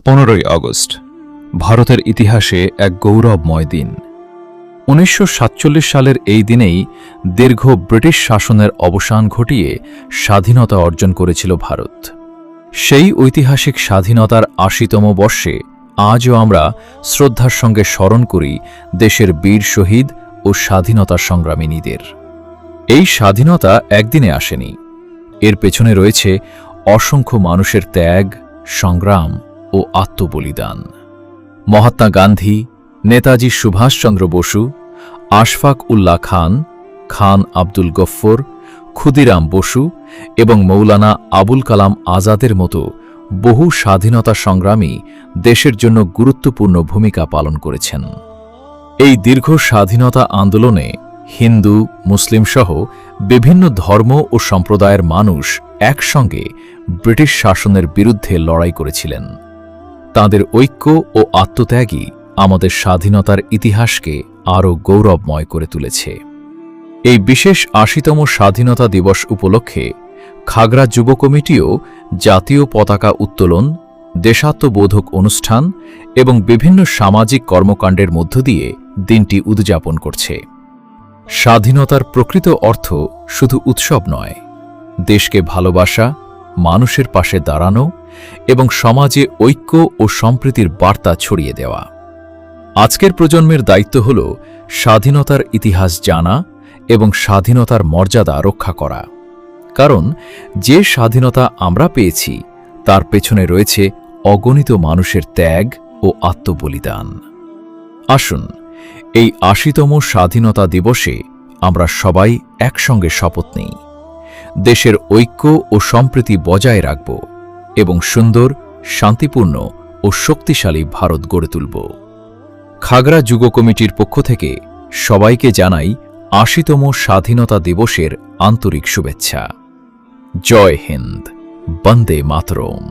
15ই August ভারতের ইতিহাসে এক গৌরবময় দিন। 1947 সালের এই দিনেই দীর্ঘ ব্রিটিশ শাসনের অবসান ঘটিয়ে স্বাধীনতা অর্জন করেছিল ভারত। সেই ঐতিহাসিক স্বাধীনতার 80তম বর্ষে আজও আমরা শ্রদ্ধার সঙ্গে স্মরণ করি দেশের বীর শহীদ ও স্বাধীনতা সংগ্রামিনীদের। এই স্বাধীনতা একদিনে আসেনি, এর পেছনে রয়েছে অসংখ্য মানুষের ত্যাগ, সংগ্রাম ও আত্মবলিদান। মহাত্মা গান্ধী, নেতাজি সুভাষচন্দ্র বসু, আশফাক উল্লাহ খান, খান আব্দুল গফ্ফর, ক্ষুদিরাম বসু এবং মৌলানা আবুল কালাম আজাদের মতো বহু স্বাধীনতা সংগ্রামী দেশের জন্য গুরুত্বপূর্ণ ভূমিকা পালন করেছেন। এই দীর্ঘ স্বাধীনতা আন্দোলনে হিন্দু, মুসলিম সহ বিভিন্ন ধর্ম ও সম্প্রদায়ের মানুষ একসঙ্গে ব্রিটিশ শাসনের বিরুদ্ধে লড়াই করেছিলেন। তাঁদের ঐক্য ও আত্মত্যাগই আমাদের স্বাধীনতার ইতিহাসকে আরও গৌরবময় করে তুলেছে। এই বিশেষ 80তম স্বাধীনতা দিবস উপলক্ষে খাগড়া যুব কমিটিও জাতীয় পতাকা উত্তোলন, দেশাত্মবোধক অনুষ্ঠান এবং বিভিন্ন সামাজিক কর্মকাণ্ডের মধ্য দিয়ে দিনটি উদযাপন করছে। স্বাধীনতার প্রকৃত অর্থ শুধু উৎসব নয়, দেশকে ভালোবাসা, মানুষের পাশে দাঁড়ানো এবং সমাজে ঐক্য ও সম্প্রীতির বার্তা ছড়িয়ে দেওয়া। আজকের প্রজন্মের দায়িত্ব হল স্বাধীনতার ইতিহাস জানা এবং স্বাধীনতার মর্যাদা রক্ষা করা। কারণ যে স্বাধীনতা আমরা পেয়েছি তার পেছনে রয়েছে অগণিত মানুষের ত্যাগ ও আত্মবলিদান। আসুন এই 80তম স্বাধীনতা দিবসে আমরা সবাই একসঙ্গে শপথ নিই, দেশের ঐক্য ও সম্প্রীতি বজায় রাখব এবং সুন্দর, শান্তিপূর্ণ ও শক্তিশালী ভারত গড়ে তুলব। খাগড়া যুব কমিটির পক্ষ থেকে সবাইকে জানাই 80তম স্বাধীনতা দিবসের আন্তরিক শুভেচ্ছা। জয় হিন্দ, বন্দে মাতরম।